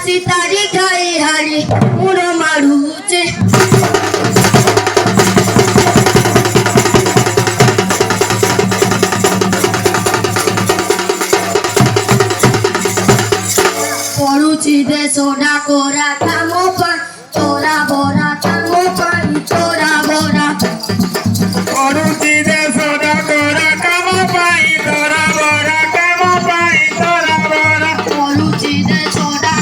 Sitari kai hari uno maruche poruchi de soda kora kamo pa tora bora kamo pa tora bora poruchi de soda kora kamo pa tora bora kamo pa tora bora poruchi de soda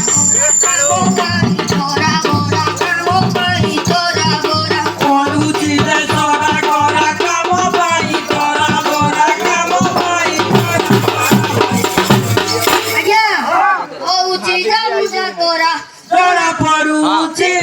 Tora poruchi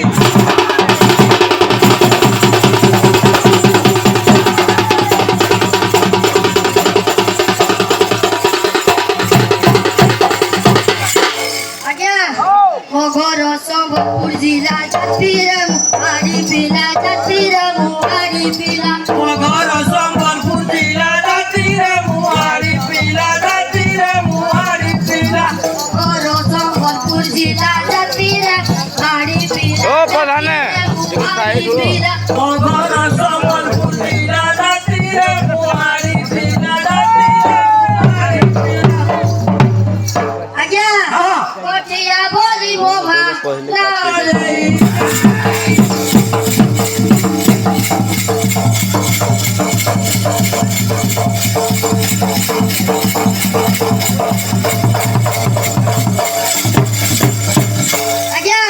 Mogoro Sambapur Jila Jatiram Hari Pila Jatiram Hari Pila Mogoro Sambapur Jila Jatiram Hari Pila Jatiram Hari Pila Mogoro Sambapur Jila Jatiram Hari Pila Oh, padane. Hari Pila Mogoro Sambapur Jila Jatiram Hari Pila Hari Pila Aja Kotia Boli Moha Lale Aja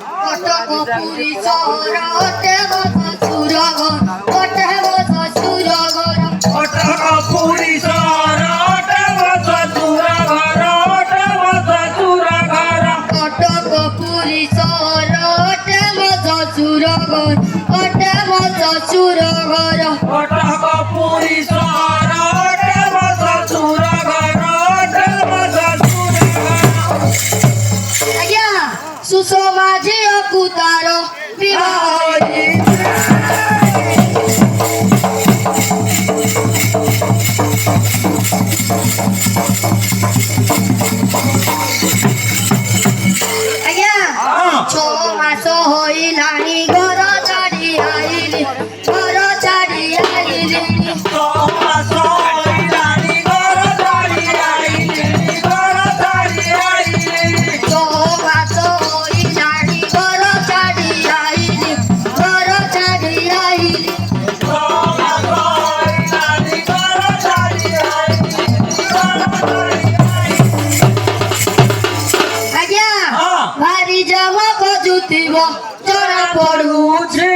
Kotoko Puri Sora Ote Moto Suragor Ote Moto Suragor Otaka puri sara otaka satura gara otaka satura gara Kotoko Puri Sora Ote Moto Suragor Ote Moto Suragor otaka puri sara otaka satura gara otaka satura gara Aja Susoma Jio Kutaro Viva Aja Choma Sohoi Lani Goro Chadi Aili Goro Chadi Aili Toma soy rani goro tari aili goro tari aili Choma Sohoi Lani Goro Chadi Aili Goro Chadi Aili Toma soy rani goro tari aili goro tari aili Aja Bari Jama Kojutibo Jora Podu Uchi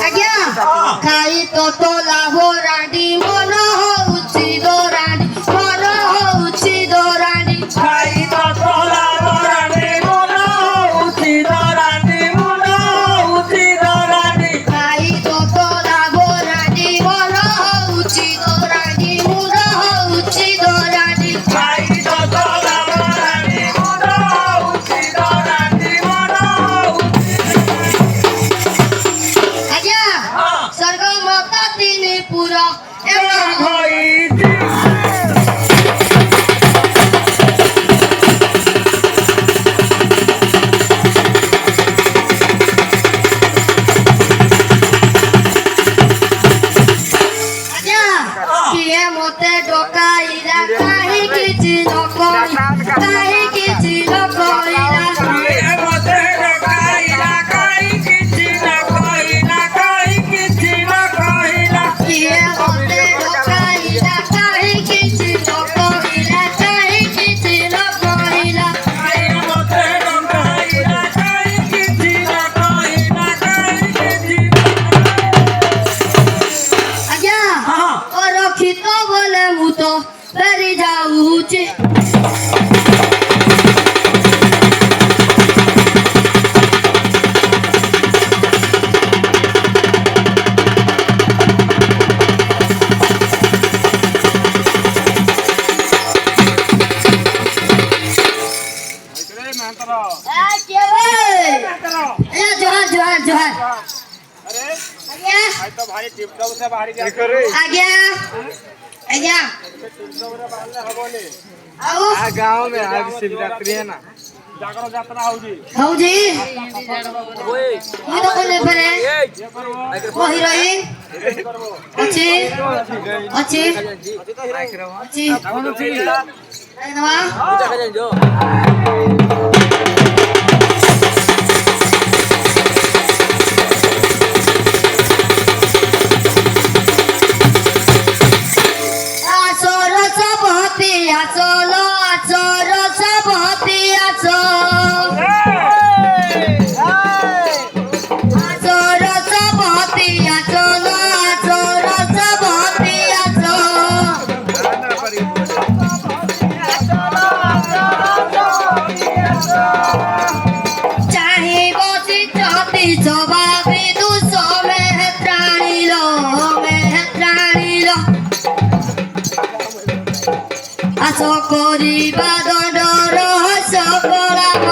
Aja Kai Toto Laborandi Mono Uchi Dorandi Mono Uchi Dorandi Kai tola dorani muno uchi dorani muno uchi dorani Kai Toto Laborandi Mono जोहार जोहार आज्ञा आज तो भाई tiptop से बाहर जा आज्ञा आज्ञा आओ आ गांव में आज शिवरात्रि है ना जागरण यात्रा होगी हौजी ओए ये तो कोने परे ओ हिरोइन अच्छी अच्छी अच्छी कौन सी नवा देखा जो आचर सबती आचल आचर सबती आचल आचर सबती आचल आचर सबती आचल चाहे बसी चती जवाबी दुसो मेहत्राणी लो आस करिबा दंडर हस कराब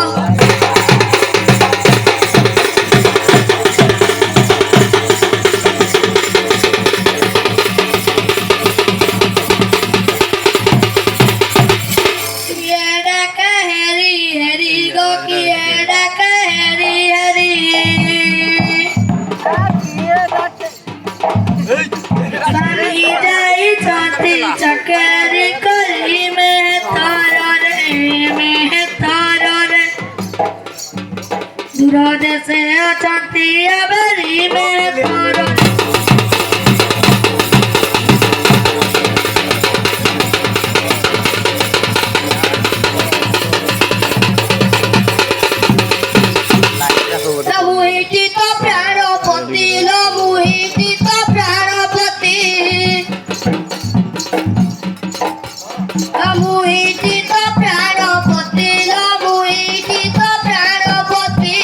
किए डाक हेरी हेरी गो किए डाक हेरी हेरी बारी जाई छाती चकेरी करी में तारा रे दूर देशे छाती बरी में तारा मुहिटी तो प्राणपति लो मुहिटी तो प्राणपति मुहिटी तो प्राणपति लो मुहिटी तो प्राणपति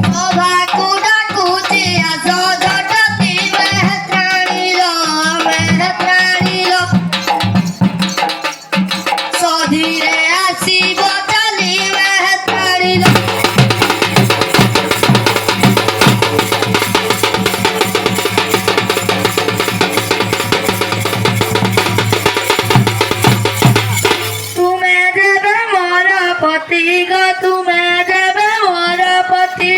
सभा कुड़ा कुची आस जटती मेहत्राणी लो सधीरे आसीब चली मेहत्राणी लो तुम्हें देवे मोर पति गो तुम्हें देवे मोर पति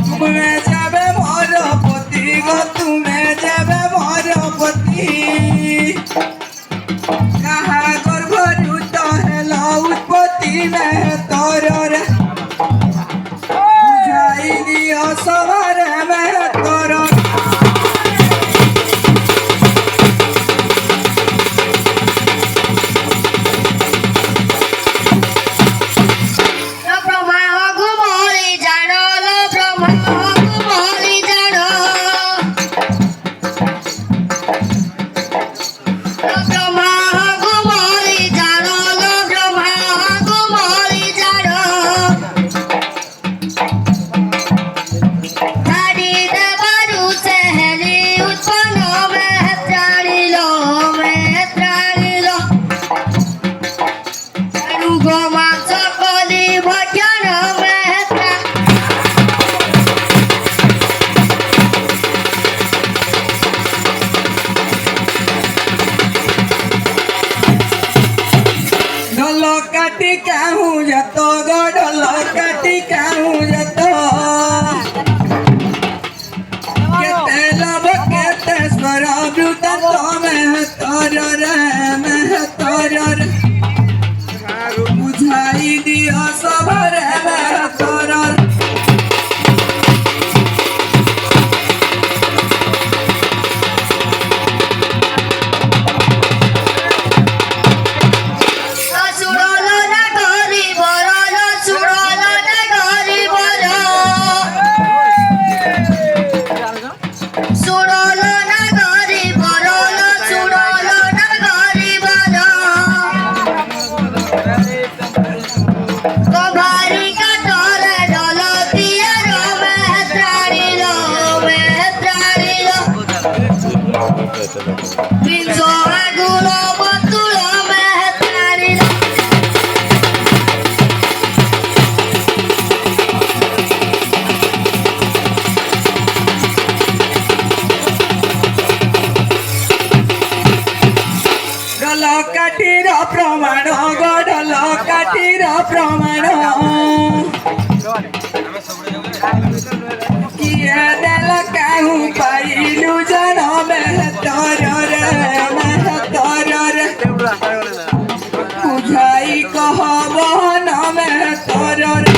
तुम्हें जाबे मोर पति गो तुम्हें जाबे मोर पति कहा गर्भ रुत हेलो उत्पत्ति में तोर रे बुझाई दियो सवार में तोर ब्रह्मा घुमरी जान लो ब्रह्मा घुमरी जान ब्रह्मा घुमरी जान लो ब्रह्मा घुमरी जान धाड़ी देवारू सेहली उत्पन्न मेहत्राणी लो रुगो मांस कली भजन मेहत्रा ढोल काटी कहूँ जतो गो ढोल काटी कहूँ जतो केते लब केते स्वर अमृत तो में तोर रे बुझाई दियो सबर में तोर सुड़लो ना गरी बरलो सुड़लो ना गरी बर सुड़लो ना गरी बरलो सुड़लो ना गरी बर କାଠିର ପ୍ରମାଣ ଗଡ଼ଲ କାଠିର ପ୍ରମାଣ କିଏ ଦେଲ କାହୁଁ ପାଇଲୁ ଜଣ ମେହତରରେ ବୁଝାଇ କହ ବହନ ମେହତରରେ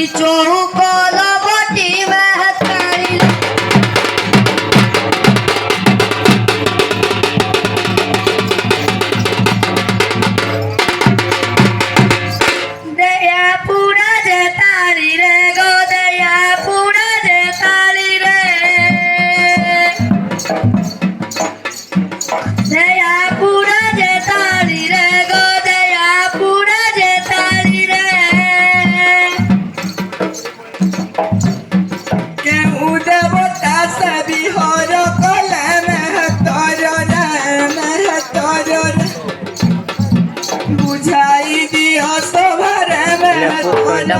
चौक लबटी महतारी दया पूरा जे तारी रे गो दया पूरा जे तारी रे दया पूरा जे तारी रे गो दया पूरा जे तारी रे केहू देवता से बिहार कले मेहतर बुझाई दियो सभरे मेहतर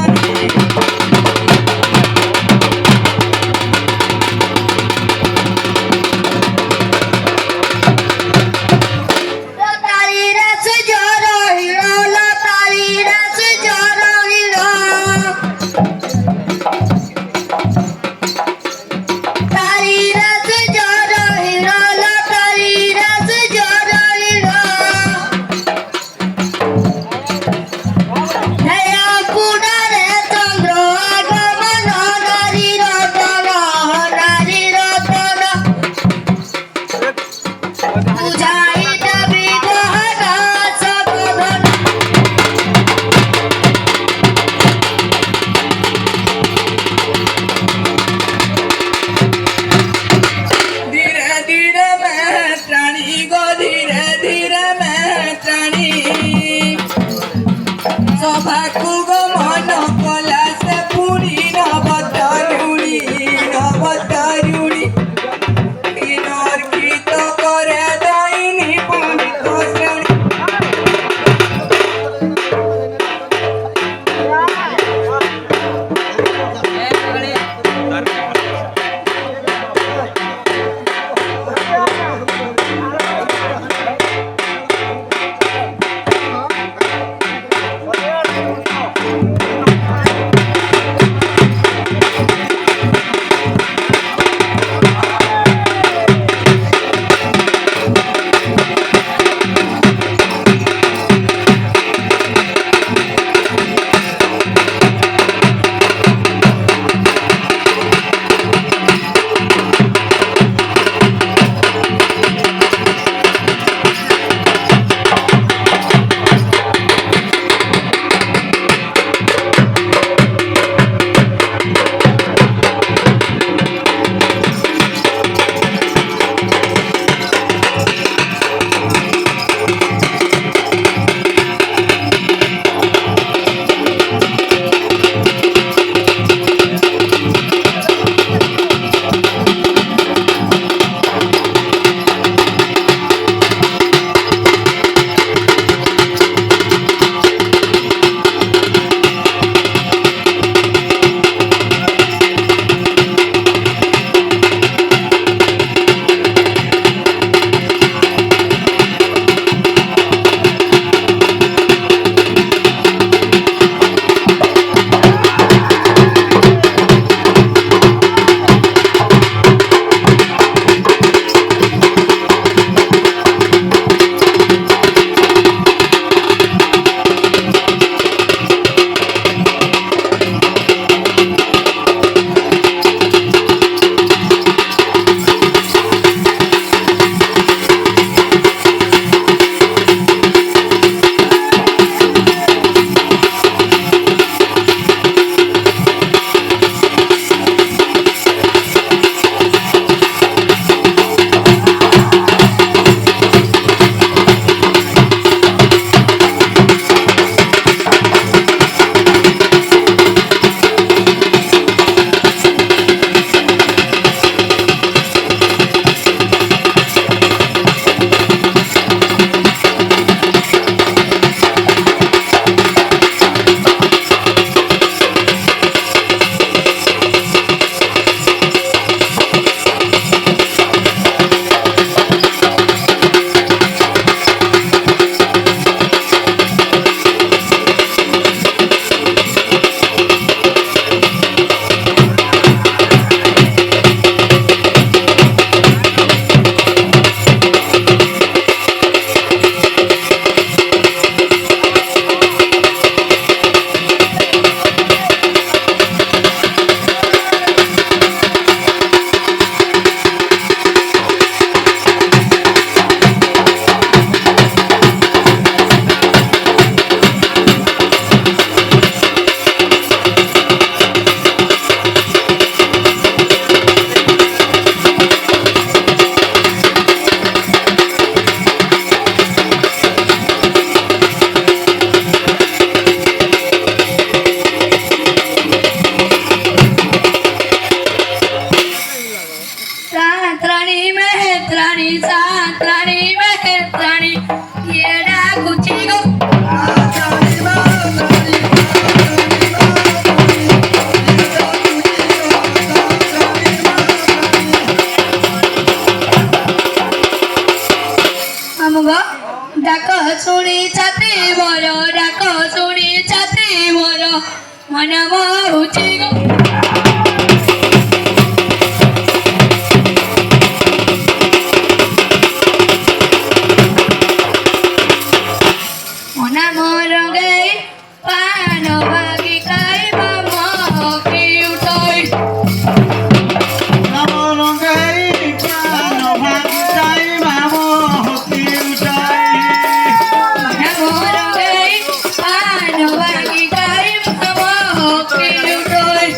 चंद्र सात्राणी मेहत्राणी येडा कुची गो डाक शुणी छात्री मोर डाक शुणी छात्री मोर मन मोहुची गो मन मोर गई पान बागी खाई मामा की उठाई मोर गई पान बागी खाई मामा की उठाई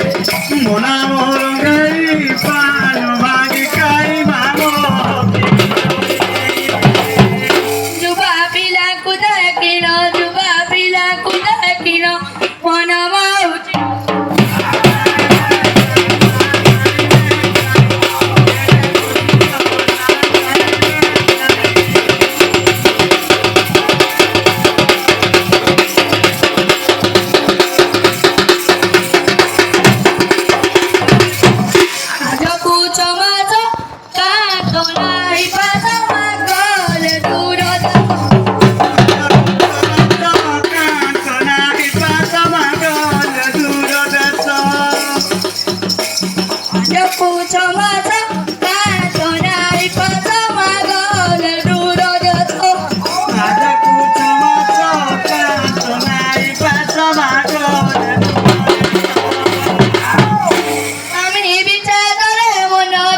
मोना मोर गई पान भागी खाई मामो जुबा पिला कुदा किनो मन मोहुची आज पूछो माझो कातो नाही पासा मागल दूर आज पूछो माझो कातो नाही पासा मागल दूर जातो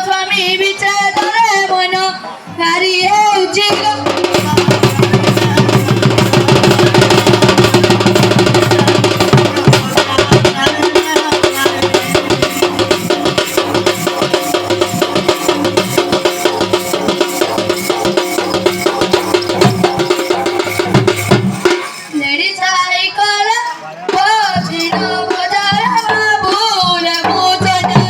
स्वामी विचारले मन गारी हेउची गो लेडी सायकल पोचिनो बजार बाबूल मुचना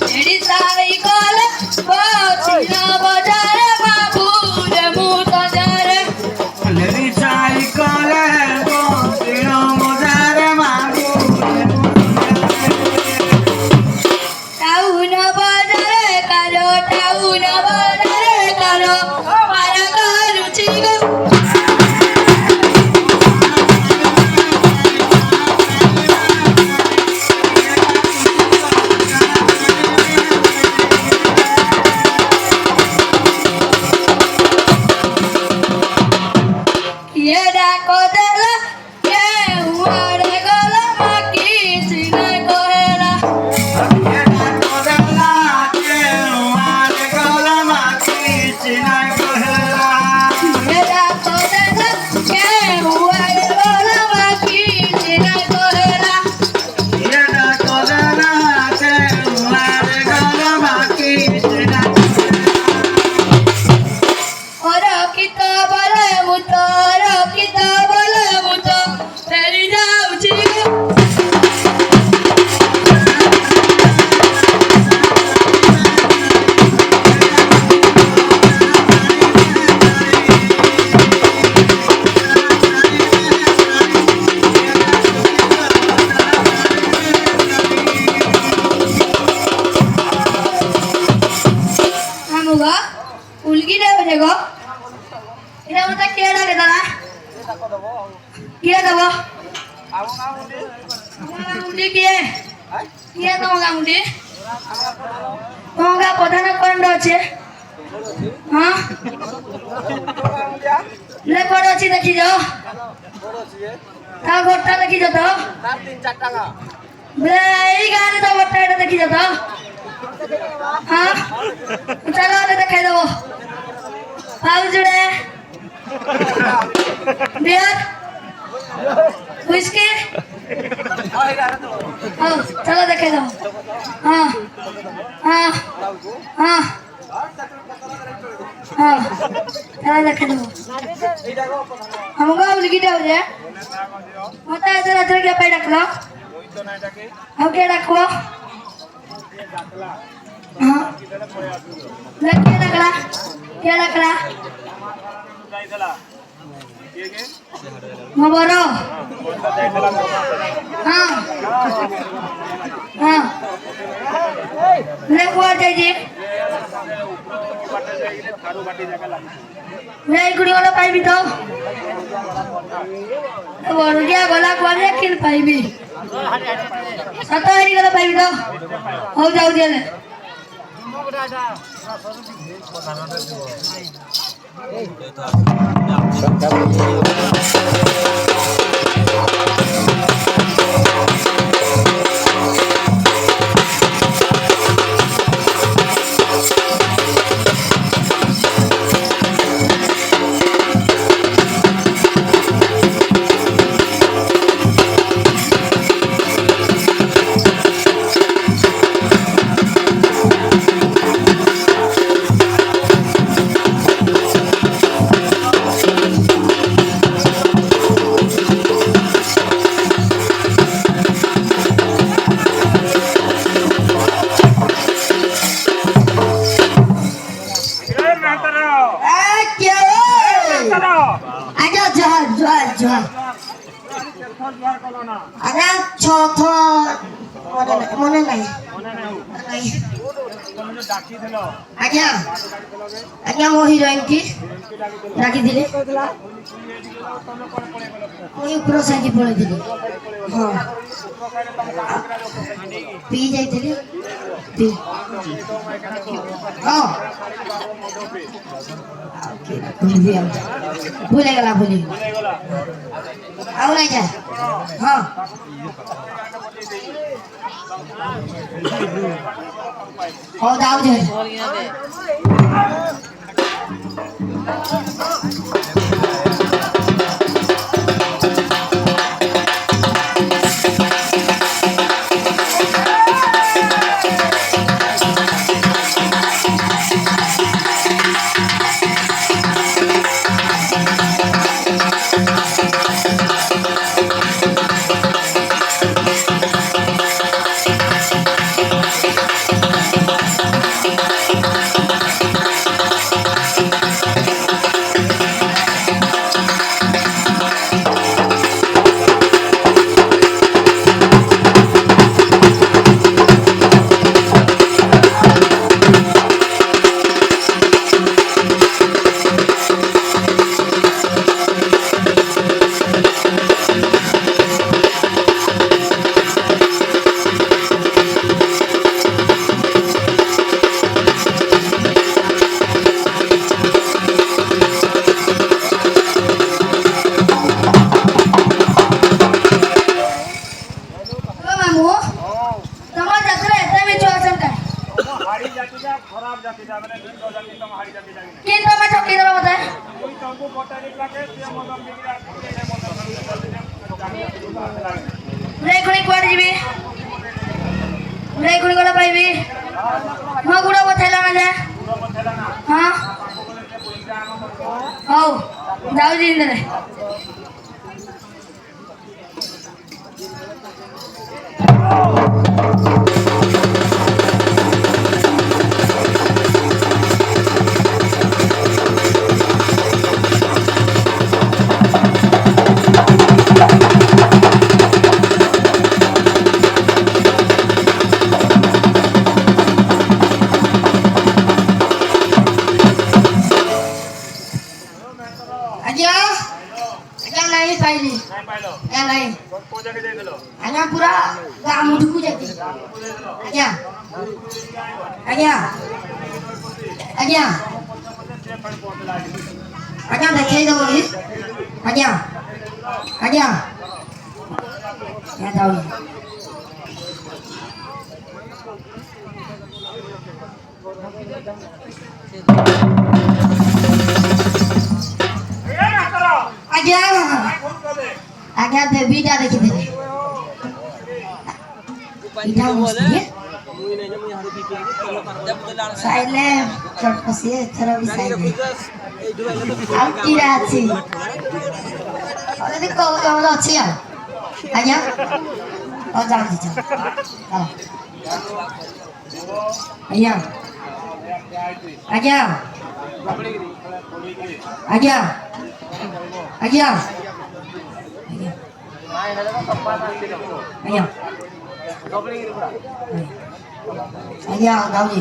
लेडी सायकल पोचिनो बजार बाबूल मुचना टाउन बजार कालो मारा करूची गो येडा कोदला ये हुआडे गला माकी चिना कोहेला येडा कोदला ये हुआडे गला माकी चिना कोहेला और किताब मुतो तेरी जाऊची गो आमुगा उलगी दे बजे गो इरा मता केडा के दादा किए दबो मुंडी किए किए मुंडी प्रधान कंड अच्छे हाँ ले कौन अच्छी देखी जाओ ता गोटा देखी जाओ तो यही गाने तो गोटा इधर देखी जाओ तो हाँ चलो ले देखे दो पाव जुड़े बियर व्हिस्की हाँ चलो देखे दो हाँ हाँ हाँ हाँ चलो देखे दो हमको उलगी हो जाए मत इधर इधर के पे रख लो अब के रखो हां लगे रखला के रखला मोबरो हां हां ले कुआर जाइए नहीं गुड़ी वाला पाइबी तो बोल गया गला कुआरे किन पाइबी सतारी वाला पाइबी तो हो जाओ jail Ada chothor mone nai aja aja mo heroine ki raki dile moi upro sangi pole dile ha pi jai dile pi ha भूले गला आओ नहीं जाए हाँ हो जाओ जाए जाओ जी इंदर पूरा गाँव मुझको जाती आज्ञा आज्ञा आज्ञा आज्ञा देखे दो ये आज्ञा आज्ञा क्या दाऊ आज्ञा आज्ञा देवी जा देखी दे इधर मुझे साइले चट पसे थरा भी साइले आउटी राची अरे ସେମିତି ଆମର ଅଛି ଆଉ ଆଜ୍ଞା ହଉ ଯାଉଛି ଚାଲ ଆଜ୍ଞା ଆଜ୍ଞା ଆଜ୍ଞା ଆଜ୍ଞା ଆଜ୍ଞା ଆଜ୍ଞା ଯାଉଛି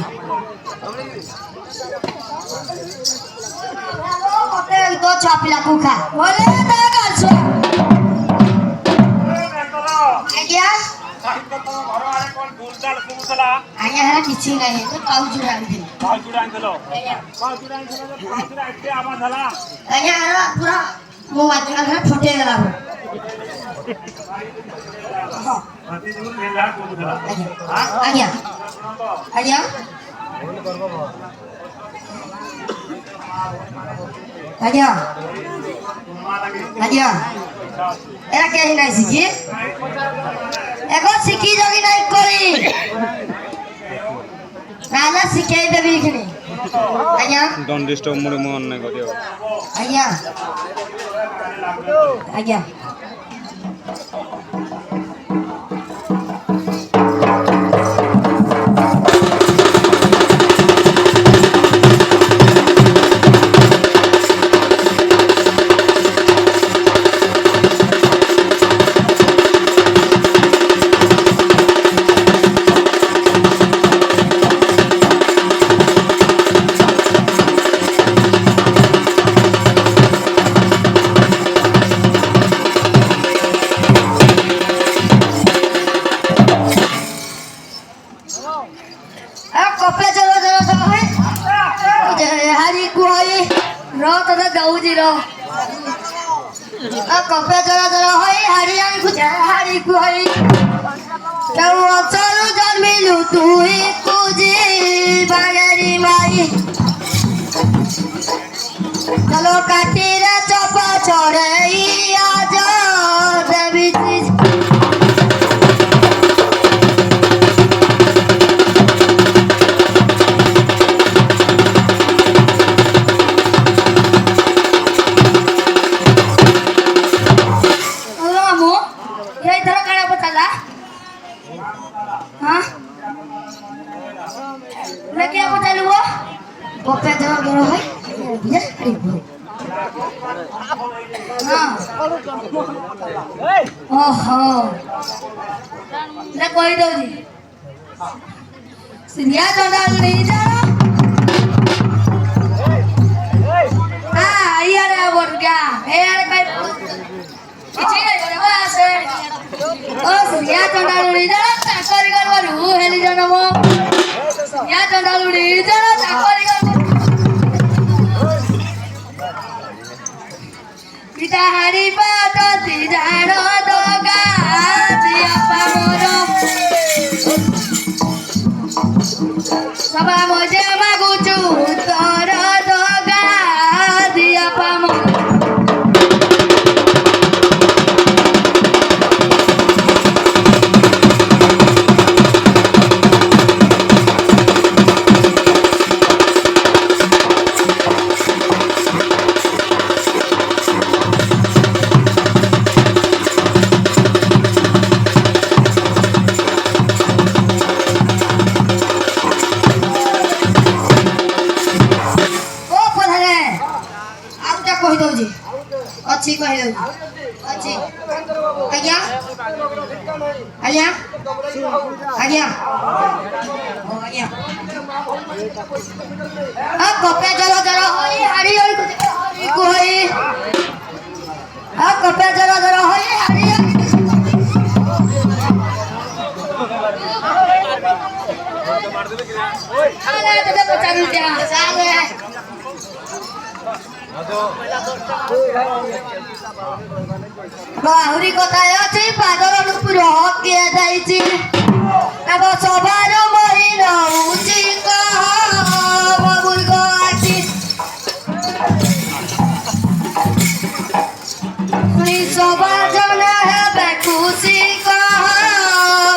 ମତେ ତୋ ଛୁଆ ପିଲାକୁ ଖା ବୋଲେ ଆଜ୍ଞା ଆଜ୍ଞା ହେରା କିଛି ନାହିଁ ତ ପାଉଛୁ ଆଣିଥିଲି ଆଜ୍ଞା ହେରା ପୁରା ମୋ ବାଜିଲା ହେରା ଫୁଟେଇ ଦେଲା ଆଜ୍ଞା ଆଜ୍ଞା ଆଜ୍ଞା ଆଜ୍ଞା ଏରା କେହି ନାହିଁ ଶିଖି এখন শিখি যদি নাই করি তাহলে শিখাই দেবি এখানে আজ্ঞা Don't disturb me মন নাই করিও আজ্ঞা আজ্ঞা कपे चलो चलो चलो हरी कुआई रो तो दऊजी रो कपे चलो चलो होई हरियाणी कुछ हरी कुआई चलो चलो जन्मिलु तू ही कुजी बागरी माई चलो काटीरा चपा छोड़े आज देवी क्या बता लो वो पे जरा जरा है ये हां ओहो ले कोई दो जी सिरिया चढ़ा नहीं जा हां यार बोल गया यार भाई किसी ने बोला ऐसे ओ सिरिया चढ़ा नहीं जा चाकरी करवारू हेली जनमो या चंदालुड़ी जरा चाकरी कर पिता हरि पाट तिजारो दोगा दिया पामरो सभा मजे मागुचु तोर दोगा दिया पामरो अच्छी कह दो अच्छी आज्ञा आज्ञा आज्ञा ओ आज्ञा अब कपे चलो चलो होई हरी होई कोई अब कपे चलो चलो होई हरी आले तो 50 रुपया साले बाहुरी कथाय अछि पादर नुपुर किए जाइछि तब सभार महिन उची कह बबुल गो आछि सुनी सभा जन हेबे खुशी कह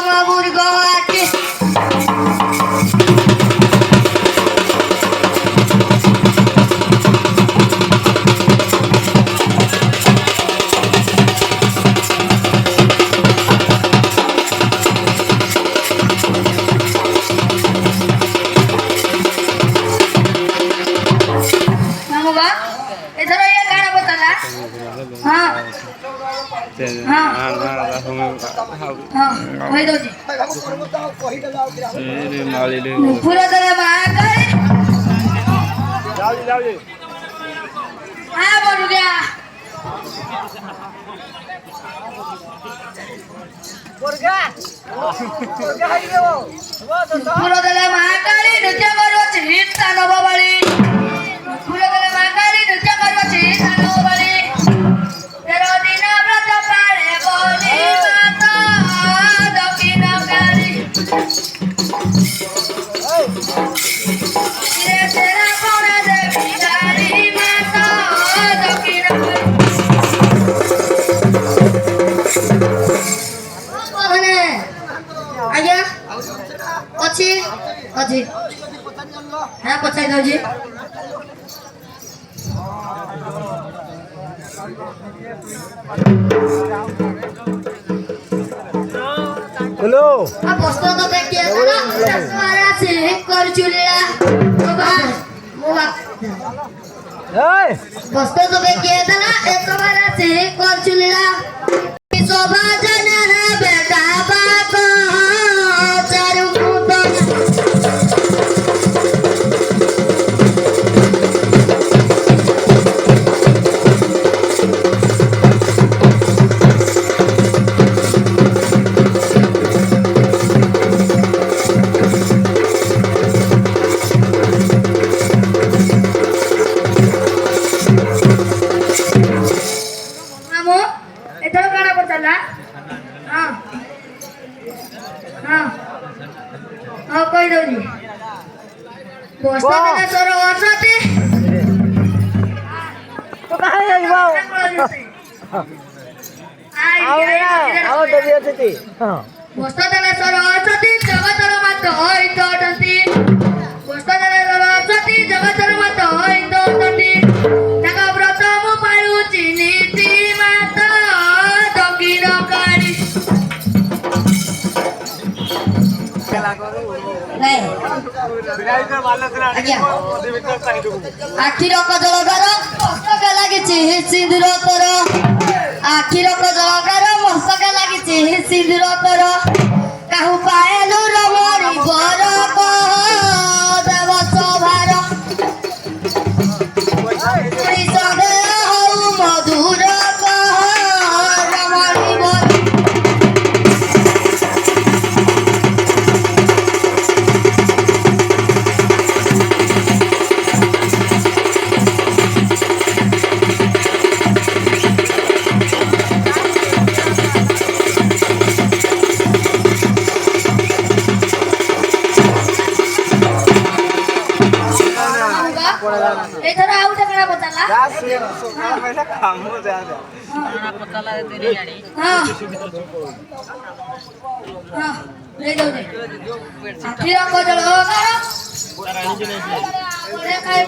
बबुल गो आछि हाँ हाँ हाँ कही दौची नुपुर दले महाकाली हाँ बोल गया नुपुर दले महाकाली नृत्य करो चित्ता नवबली नुपुर दले महाकाली नृत्य करो चित्ता नवबली तेरो दिन व्रत पाळे बोली माता दक्षिण काली तेरा कोण देवी काली माता दक्षिण काली आज्ञा अच्छी अच्छी हाँ पचाई दो जी हेलो अब वस्तु तो देखिए ना सारा से कर चुलिया वस्तु तो देखिए ना एक बार से कर चुलिया शोभा जन है बेटा बाप चारू मुंडा मामू एथरो काना पचला हां हां हां कहि दउनी पोस्टर देला तोर असते तो कहाँ जाइबो आओ देवी अतिथि हाँ पोस्टर देला तोर असते जगतर मत होई तो डंती पोस्टर देला तोर असते जगतर मत होई तो डंती ताका व्रत मु पाळु चिनीति माता दक्षिण काली नहीं आज्ञा आखिर कजलगार मस्तक लागिଛି सिंदूर कर आखिर कजलगार मस्तक लागिଛି सिंदूर कर काहू पाएलु रमणी बर देव सभार सदे हऊ मधुर रमणी बर एथर आउ टकरा बताला काम हो जाए हां हां ले दो दे आखिर कजलगार देखाय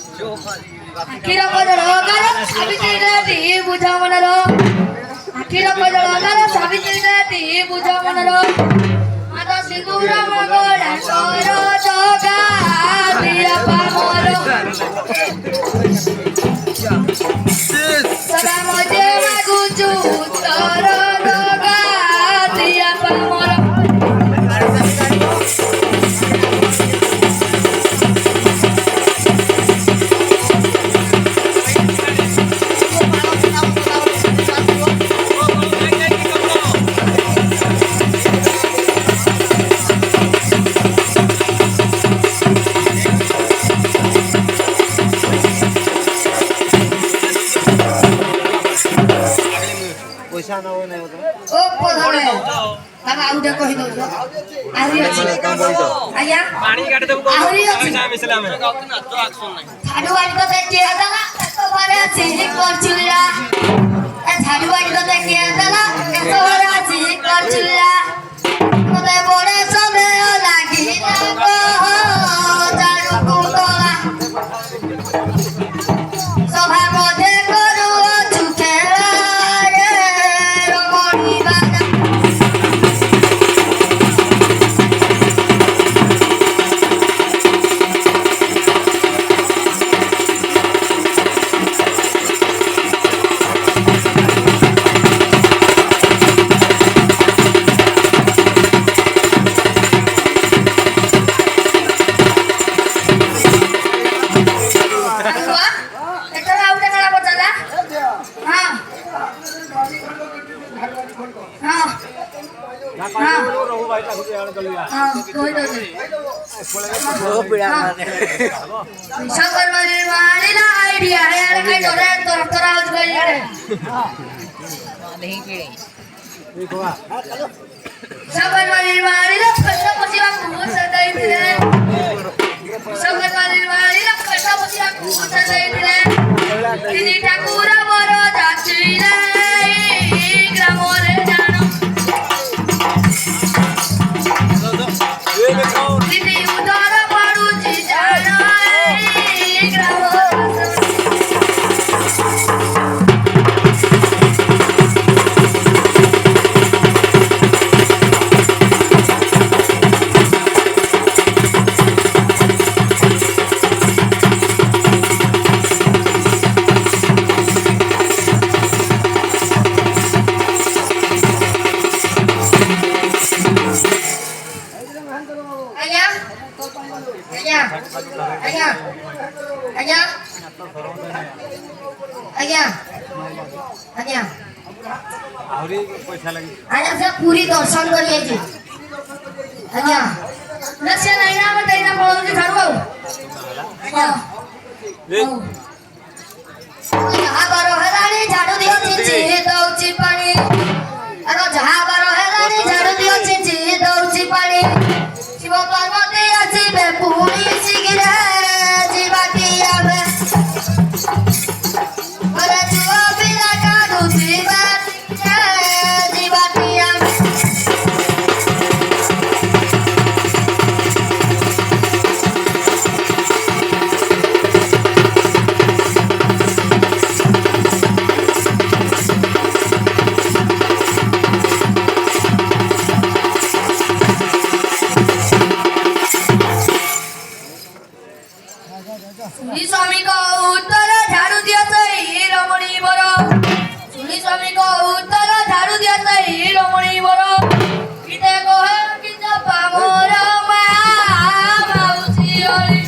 आखिर कजलगार सावित्री ती बुझा मनरो आखिर कजलगार सावित्री ती बुझा मनरो माता सिंदूर मंगला सरो जगा दिया पामर सदा मजे गुजु उत्तर जगा दिया पामर पैसा ना हो नहीं ओ पधले ताका आउ दे कहि दो आहुरी अछि आज्ञा पानी काट देबो आहुरी अछि पैसा मिसला में झाड़ू वाली तो देखिए दादा तो भरे अछि कर चुलिया ए झाड़ू वाली तो देखिए दादा तो भरे अछि कर चुलिया मते बड़े समय लागी ना को झाड़ू कुतला सभा मध्य करू चुकेला रे रमणी बाजा କହି ଦଉଛି ଶଙ୍କରବାଡ଼ି ମାରିଲା ଆଇଡିଆ ଏଆଡେ କାଇଁ ଡରେ ତରତରା ହଉଛି କହିଲେ ଶଙ୍କରବାଡ଼ି ମାରିଲା ପେଟ ପୋଷିବାକୁ ସେ ଦେଇଥିଲେ ଶଙ୍କରବାଡ଼ି ମାରିଲା ପେଟ ପୋଷିବାକୁ ସେ ଦେଇଥିଲେ ତିନି ଠାକୁର ମୋର ଯାଚିଲେ ଗ୍ରାମରେ ଜାଣ ଦିଦି ଉଦର ପଡୁଛି ଜାଣ ଗ୍ରାମ आजा से पूरी दर्शन करिए जी आजा लक्ष्य नहीं ना मैं तेरा बोल के झाड़ू आजा जहाँ बारो हेलानी झाड़ू दियो चिंची दौची पानी अरे जहाँ बारो हेलानी झाड़ू दियो चिंची दौची पानी शिव पार्वती आसी बे पूरी सिगिरे जीवाती आवे अरे जुआ बिना का दूसरी बात जीवाती आवे सुनी स्वामी को उत्तर झाड़ू दिया सही रमणी बरो सुनी स्वामी को उत्तर झाड़ू दिया सही रमणी बरो किते कहे किते पामर मा माउसी ओली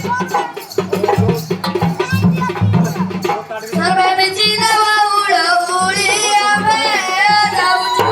सर्वे मिची देवा उड़ उड़ी आमे जाउछु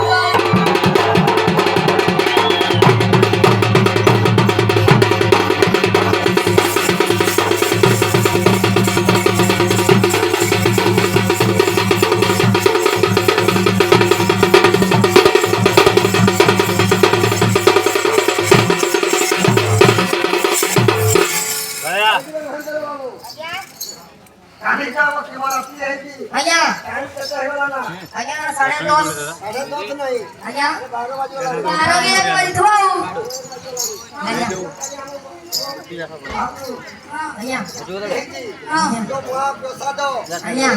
आया आया 10:30 नहीं आया 12 के बजे थो आया आया जो महाप्रसाद आया आया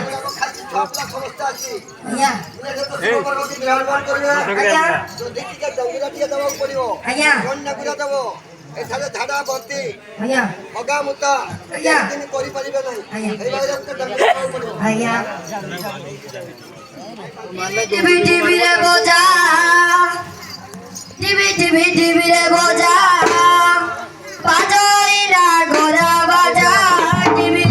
आया जो देखि के डंगरा टिया दवा पड़ियो आया कोन नगुरा दबो एठारे झाडा भर्ती आया हगा मुता आया दिन करि परिबे नै आया ए बारे तो डंगरा दवा पड़ियो आया टीवी टीवी रे बोजा टीवी रे बोजा बाजोइला गोरा बाजा टीवी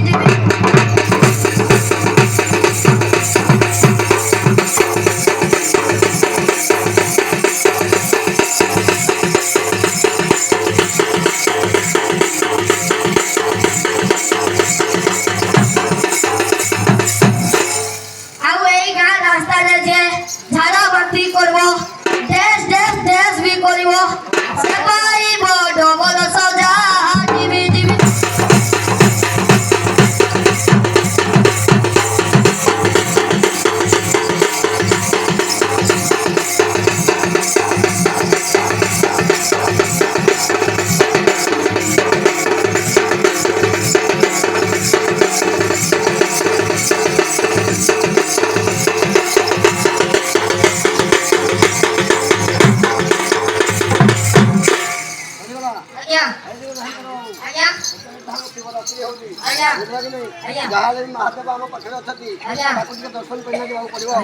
जहाँ महादेव आम पाखे अच्छा दर्शन करने पड़ो।